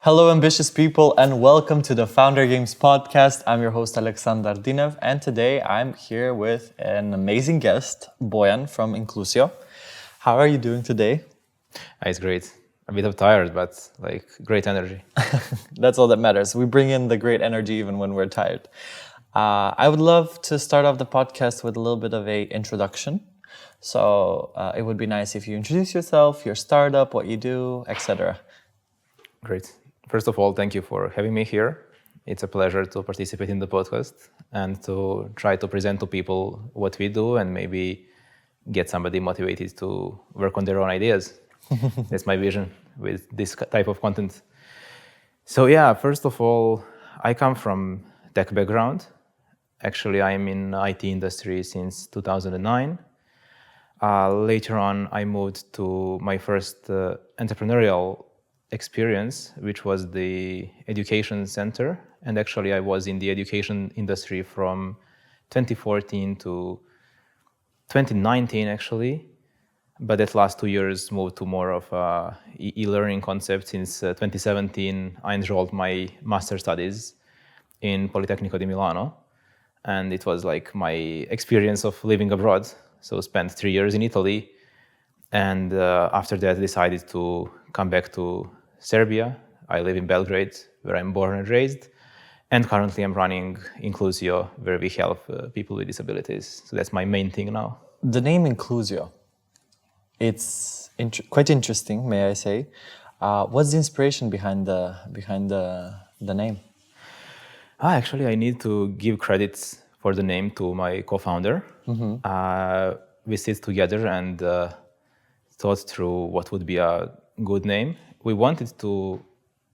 Hello, ambitious people, and welcome to the Founder Games Podcast. I'm your host, Alexander Dinev, and today I'm here with an amazing guest, Bojan from Inclusio. How are you doing today? It's great. A bit of tired, but great energy. That's all that matters. We bring in the great energy even when we're tired. I would love to start off the podcast with a little bit of an introduction. So it would be nice if you introduce yourself, your startup, what you do, etc. Great. First of all, thank you for having me here. It's a pleasure to participate in the podcast and to try to present to people what we do and maybe get somebody motivated to work on their own ideas. That's my vision with this type of content. So yeah, first of all, I come from tech background. Actually, I'm in IT industry since 2009. Later on, I moved to my first entrepreneurial experience, which was the education center. And actually, I was in the education industry from 2014 to 2019, actually. But that last 2 years moved to more of a e-learning concept. Since 2017, I enrolled my master studies in Politecnico di Milano. And it was like my experience of living abroad. So spent 3 years in Italy. And after that, decided to come back to Serbia. I live in Belgrade, where I'm born and raised. And currently I'm running Inclusio, where we help people with disabilities. So that's my main thing now. The name Inclusio, it's quite interesting, may I say. What's the inspiration behind the name? Actually, I need to give credits for the name to my co-founder. Mm-hmm. We sit together and thought through what would be a good name. We wanted to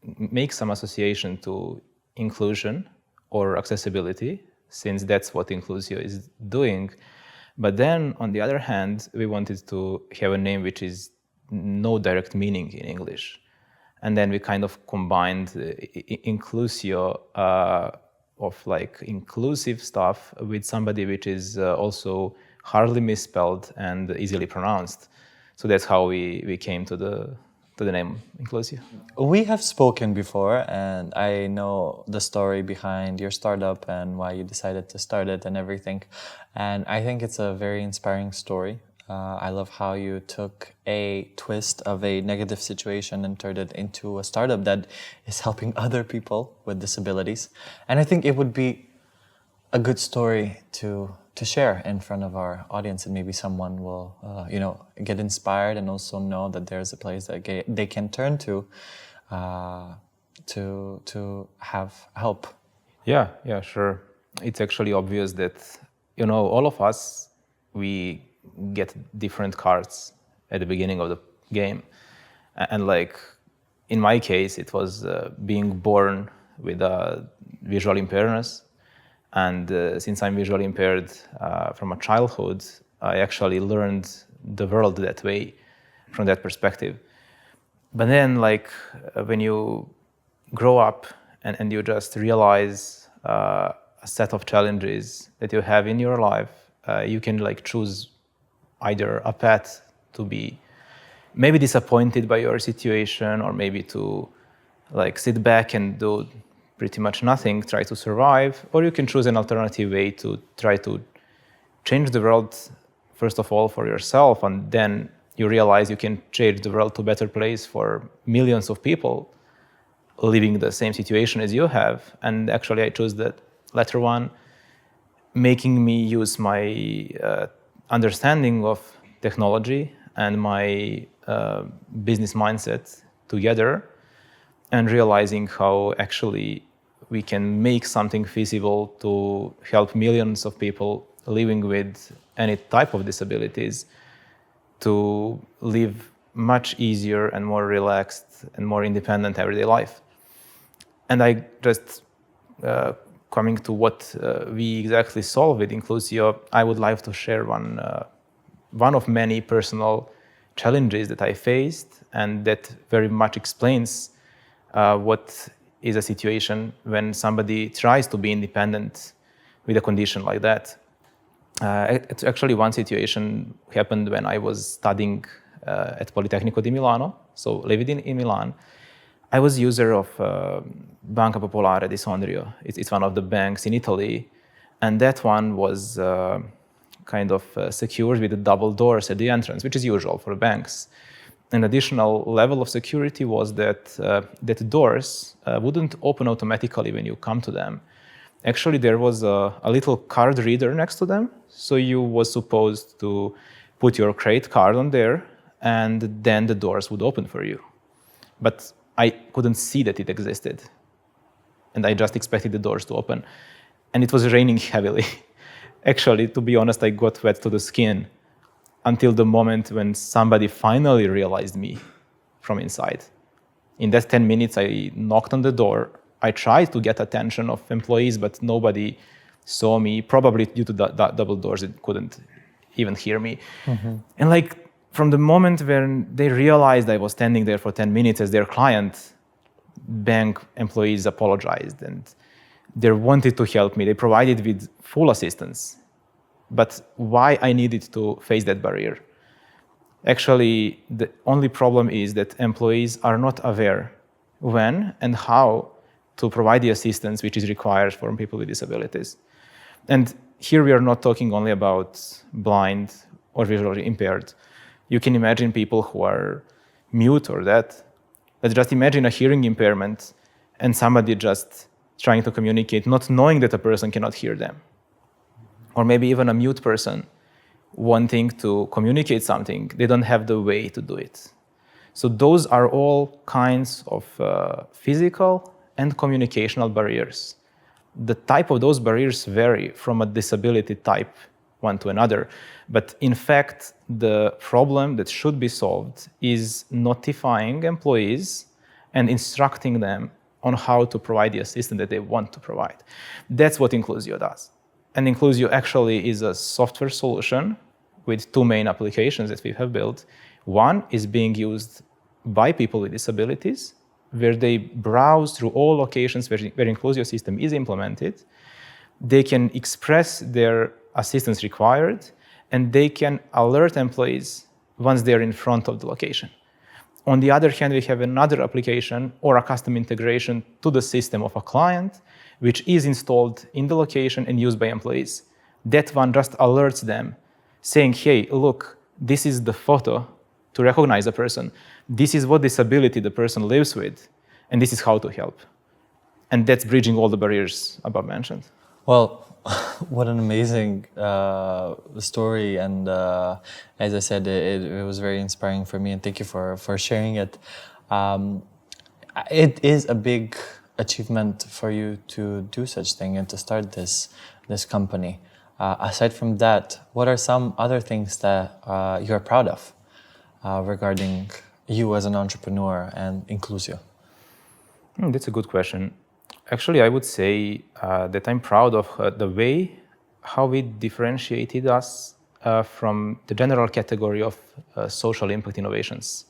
make some association to inclusion or accessibility, since that's what Inclusio is doing. But then, on the other hand, we wanted to have a name which is no direct meaning in English. And then we kind of combined Inclusio of inclusive stuff with somebody which is also hardly misspelled and easily pronounced. So that's how we came to the name Inclusio. We have spoken before, and I know the story behind your startup and why you decided to start it and everything. And I think it's a very inspiring story. I love how you took a twist of a negative situation and turned it into a startup that is helping other people with disabilities. And I think it would be a good story to share in front of our audience, and maybe someone will, get inspired and also know that there's a place that they can turn to have help. Yeah, sure. It's actually obvious that, all of us, we get different cards at the beginning of the game. And in my case, it was being born with a visual impairment. And since I'm visually impaired from a childhood, I actually learned the world that way, from that perspective. But then, when you grow up and you just realize a set of challenges that you have in your life, you can choose either a path to be maybe disappointed by your situation, or maybe to sit back and do pretty much nothing, try to survive, or you can choose an alternative way to try to change the world, first of all, for yourself, and then you realize you can change the world to a better place for millions of people living the same situation as you have. And actually, I chose that latter one, making me use my understanding of technology and my business mindset together, and realizing how actually we can make something feasible to help millions of people living with any type of disabilities to live much easier and more relaxed and more independent everyday life. And I just, coming to what we exactly solve with Inclusio, I would like to share one of many personal challenges that I faced, and that very much explains what is a situation when somebody tries to be independent with a condition like that. It's actually one situation happened when I was studying at Politecnico di Milano, so living in Milan. I was user of Banca Popolare di Sondrio. It's one of the banks in Italy, and that one was kind of secured with the double doors at the entrance, which is usual for banks. An additional level of security was that that doors wouldn't open automatically when you come to them. Actually, there was a little card reader next to them, so you was supposed to put your credit card on there, and then the doors would open for you. But I couldn't see that it existed, and I just expected the doors to open. And it was raining heavily. Actually, to be honest, I got wet to the skin until the moment when somebody finally realized me from inside. In that 10 minutes, I knocked on the door. I tried to get attention of employees, but nobody saw me. Probably due to the double doors, it couldn't even hear me. And like from the moment when they realized I was standing there for 10 minutes as their client, bank employees apologized and they wanted to help me. They provided with full assistance. But why I needed to face that barrier? Actually, the only problem is that employees are not aware when and how to provide the assistance which is required for people with disabilities. And here we are not talking only about blind or visually impaired. You can imagine people who are mute or deaf. Let's just imagine a hearing impairment and somebody just trying to communicate, not knowing that a person cannot hear them. Or maybe even a mute person wanting to communicate something, they don't have the way to do it. So those are all kinds of physical and communicational barriers. The type of those barriers vary from a disability type one to another. But in fact, the problem that should be solved is notifying employees and instructing them on how to provide the assistance that they want to provide. That's what Inclusio does. And Inclusio actually is a software solution with two main applications that we have built. One is being used by people with disabilities, where they browse through all locations where Inclusio system is implemented. They can express their assistance required, and they can alert employees once they're in front of the location. On the other hand, we have another application or a custom integration to the system of a client, which is installed in the location and used by employees. That one just alerts them, saying, hey, look, this is the photo to recognize a person. This is what disability the person lives with, and this is how to help. And that's bridging all the barriers above mentioned. Well, what an amazing story. And as I said, it was very inspiring for me. And thank you for sharing it. It is a big achievement for you to do such thing and to start this company. Aside from that, what are some other things that you're proud of regarding you as an entrepreneur and Inclusio? That's a good question. Actually, I would say that I'm proud of the way how we differentiated us from the general category of social impact innovations.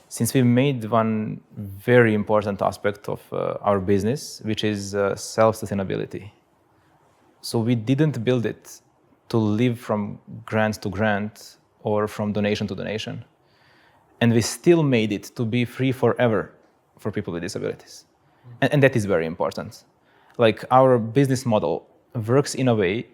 Since we made one very important aspect of our business, which is self-sustainability. So we didn't build it to live from grant to grant or from donation to donation. And we still made it to be free forever for people with disabilities. And that is very important. Like our business model works in a way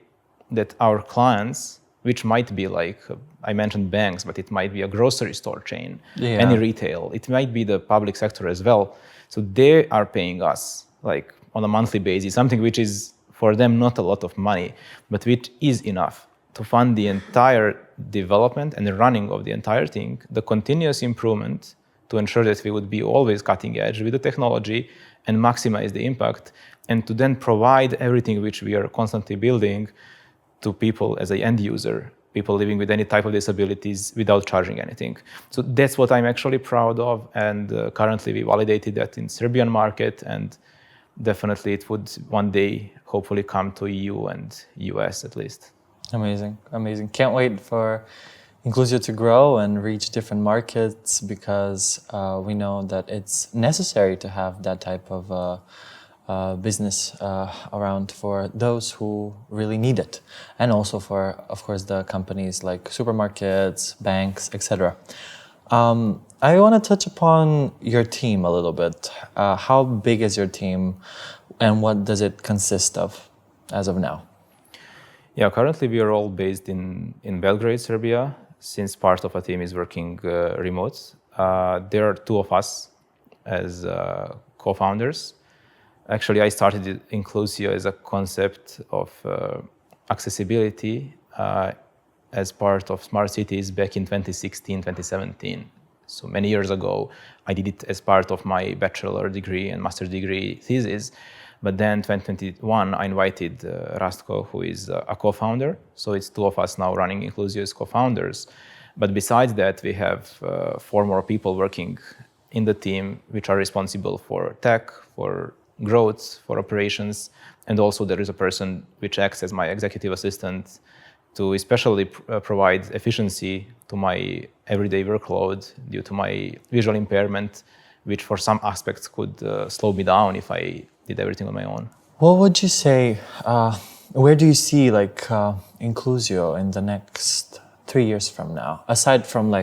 that our clients, which might be like, I mentioned banks, but it might be a grocery store chain, any retail, it might be the public sector as well. So they are paying us like on a monthly basis, something which is for them not a lot of money, but which is enough to fund the entire development and the running of the entire thing, the continuous improvement to ensure that we would be always cutting edge with the technology and maximize the impact, and to then provide everything which we are constantly building to people as an end user, people living with any type of disabilities without charging anything. So that's what I'm actually proud of, and currently we validated that in Serbian market, and definitely it would one day hopefully come to EU and US at least. Amazing, amazing. Can't wait for Inclusio to grow and reach different markets, because we know that it's necessary to have that type of business around for those who really need it, and also for, of course, the companies like supermarkets, banks, etc. I want to touch upon your team a little bit. How big is your team and what does it consist of as of now? Yeah, currently we are all based in Belgrade, Serbia, since part of our team is working remote. There are two of us as co-founders. Actually, I started Inclusio as a concept of accessibility as part of smart cities back in 2016, 2017. So many years ago, I did it as part of my bachelor degree and master degree thesis. But then 2021, I invited Rastko, who is a co-founder. So it's two of us now running Inclusio as co-founders. But besides that, we have 4 more people working in the team, which are responsible for tech, for growth, for operations. And also there is a person which acts as my executive assistant to especially provide efficiency to my everyday workload due to my visual impairment, which for some aspects could slow me down if I did everything on my own. What would you say, where do you see Inclusio in the next 3 years from now? Aside from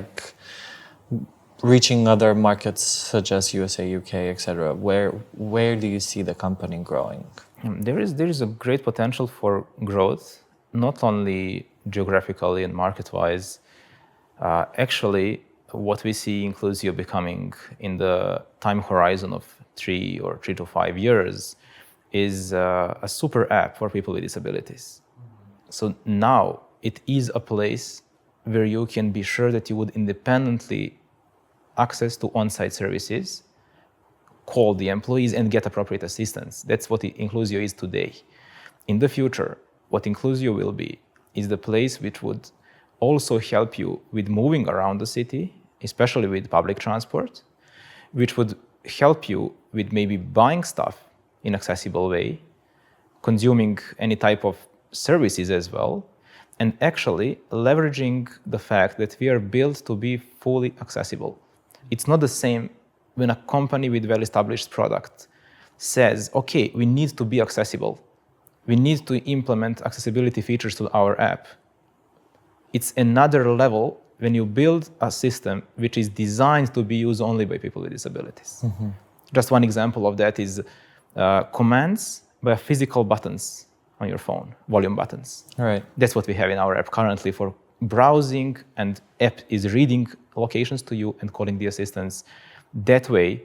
reaching other markets such as USA, UK, etc., where do you see the company growing? There is a great potential for growth, not only geographically and market-wise. Actually, what we see Inclusio becoming in the time horizon of 3 or 3 to 5 years is a super app for people with disabilities. So now it is a place where you can be sure that you would independently access to on-site services, call the employees and get appropriate assistance. That's what Inclusio is today. In the future, what Inclusio will be is the place which would also help you with moving around the city, especially with public transport, which would help you with maybe buying stuff in accessible way, consuming any type of services as well, and actually leveraging the fact that we are built to be fully accessible. It's not the same when a company with well-established product says, okay, we need to be accessible. We need to implement accessibility features to our app. It's another level when you build a system which is designed to be used only by people with disabilities. Mm-hmm. Just one example of that is commands by physical buttons on your phone, volume buttons. All right. That's what we have in our app currently for browsing, and app is reading locations to you and calling the assistants. That way,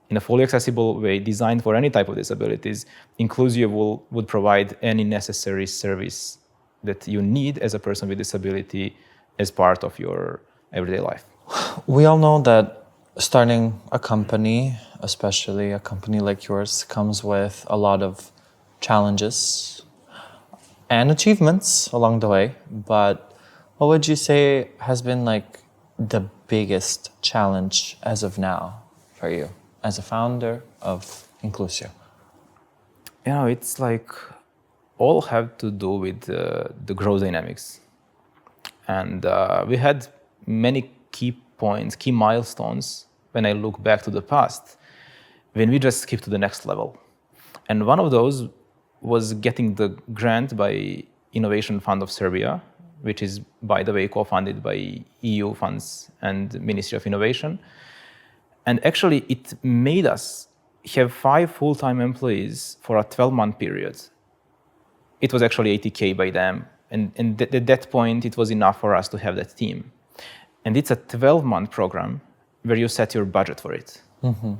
in a fully accessible way, designed for any type of disabilities, Inclusio would provide any necessary service that you need as a person with disability as part of your everyday life. We all know that starting a company, especially a company like yours, comes with a lot of challenges and achievements along the way. But what would you say has been the biggest challenge as of now for you as a founder of Inclusio? It's all have to do with the growth dynamics. And we had many key points, key milestones when I look back to the past, when we just skipped to the next level. And one of those was getting the grant by Innovation Fund of Serbia, which is, by the way, co-funded by EU funds and Ministry of Innovation. And actually, it made us have 5 full-time employees for a 12-month period. It was actually 80K by them. And at that point, it was enough for us to have that team. And it's a 12-month program where you set your budget for it. Mm-hmm.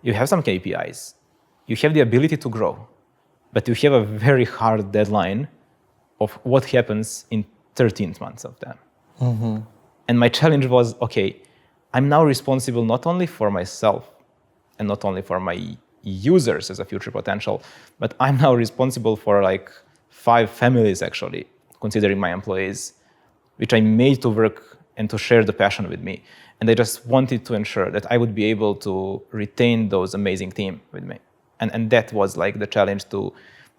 You have some KPIs. You have the ability to grow, but you have a very hard deadline of what happens in 13th months of them. Mm-hmm. And my challenge was, okay, I'm now responsible not only for myself and not only for my users as a future potential, but I'm now responsible for 5 families actually, considering my employees, which I made to work and to share the passion with me. And I just wanted to ensure that I would be able to retain those amazing team with me. And that was the challenge, to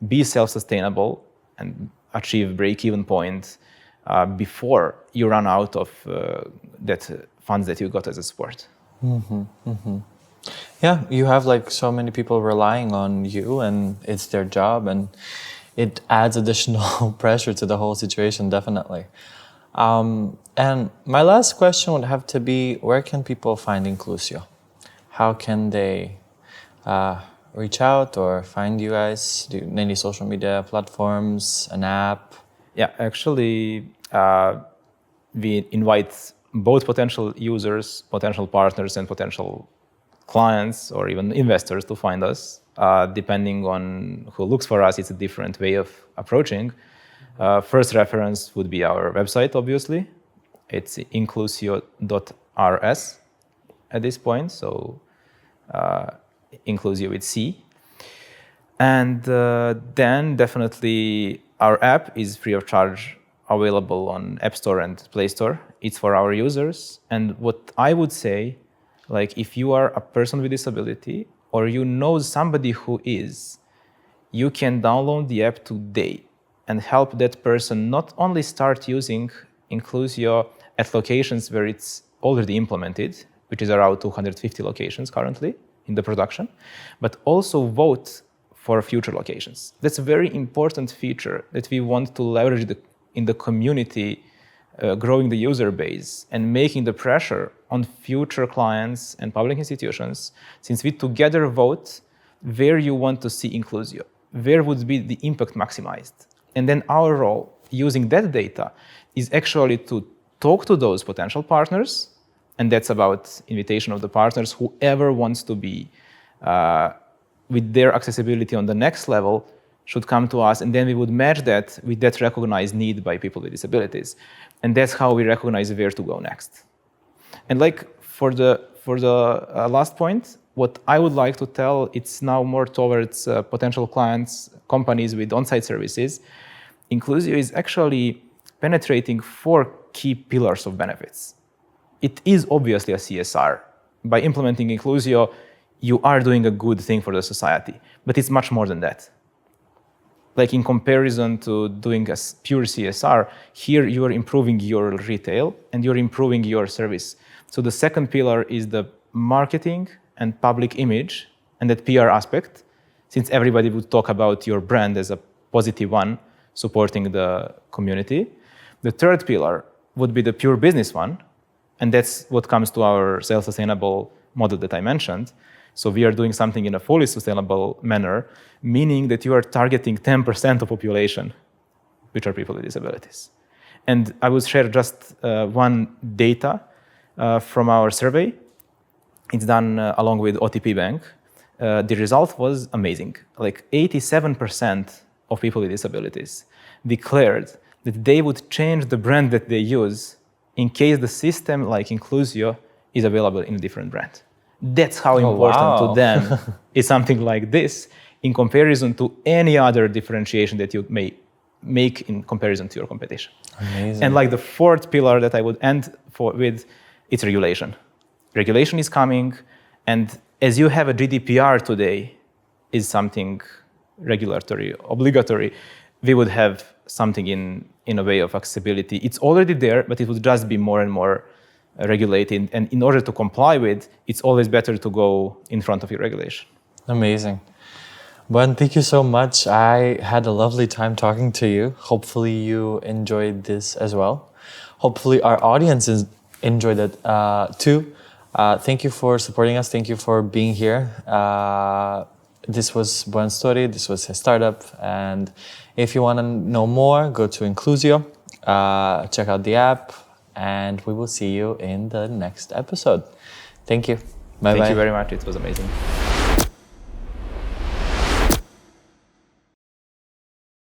be self-sustainable and achieve break-even point before you run out of that funds that you got as a support. Mm-hmm, mm-hmm. Yeah, you have so many people relying on you, and it's their job, and it adds additional pressure to the whole situation, definitely. And my last question would have to be, where can people find Inclusio? How can they reach out or find you guys? Do any social media platforms, an app? Yeah, actually, we invite both potential users, potential partners, and potential clients or even investors to find us. Depending on who looks for us, it's a different way of approaching. First reference would be our website, obviously. It's inclusio.rs at this point, so Inclusio with C. And then definitely our app is free of charge, available on App Store and Play Store. It's for our users. And what I would say, like if you are a person with disability or you know somebody who is, you can download the app today and help that person not only start using Inclusio at locations where it's already implemented, which is around 250 locations currently in the production, but also vote for future locations. That's a very important feature that we want to leverage in the community, growing the user base and making the pressure on future clients and public institutions, since we together vote where you want to see Inclusio, where would be the impact maximized. And then our role, using that data, is actually to talk to those potential partners, and that's about invitation of the partners. Whoever wants to be with their accessibility on the next level should come to us, and then we would match that with that recognized need by people with disabilities. And that's how we recognize where to go next. And like for the last point, what I would like to tell, it's now more towards potential clients, companies with on-site services. Inclusio is actually penetrating 4 key pillars of benefits. It is obviously a CSR. By implementing Inclusio, you are doing a good thing for the society, but it's much more than that. Like in comparison to doing a pure CSR, here you are improving your retail and you're improving your service. So the second pillar is the marketing and public image and that PR aspect, since everybody would talk about your brand as a positive one, supporting the community. The third pillar would be the pure business one, and that's what comes to our self-sustainable model that I mentioned. So we are doing something in a fully sustainable manner, meaning that you are targeting 10% of population, which are people with disabilities. And I will share just one data from our survey. It's done along with OTP Bank. The result was amazing. Like 87% of people with disabilities declared that they would change the brand that they use in case the system like Inclusio is available in a different brand. That's how important to them is something like this in comparison to any other differentiation that you may make in comparison to your competition. Amazing. And like the fourth pillar that I would end with, it's regulation. Regulation is coming, and as you have a GDPR today, is something regulatory, obligatory, we would have something in a way of accessibility. It's already there, but it would just be more and more regulated. And in order to comply with, it's always better to go in front of your regulation. Amazing. Bojan, thank you so much. I had a lovely time talking to you. Hopefully you enjoyed this as well. Hopefully our audience enjoyed it too. Thank you for supporting us. Thank you for being here. This was Bojan's story. This was his startup. And if you want to know more, go to Inclusio, check out the app, and we will see you in the next episode. Thank you. Bye-bye. Thank you very much. It was amazing.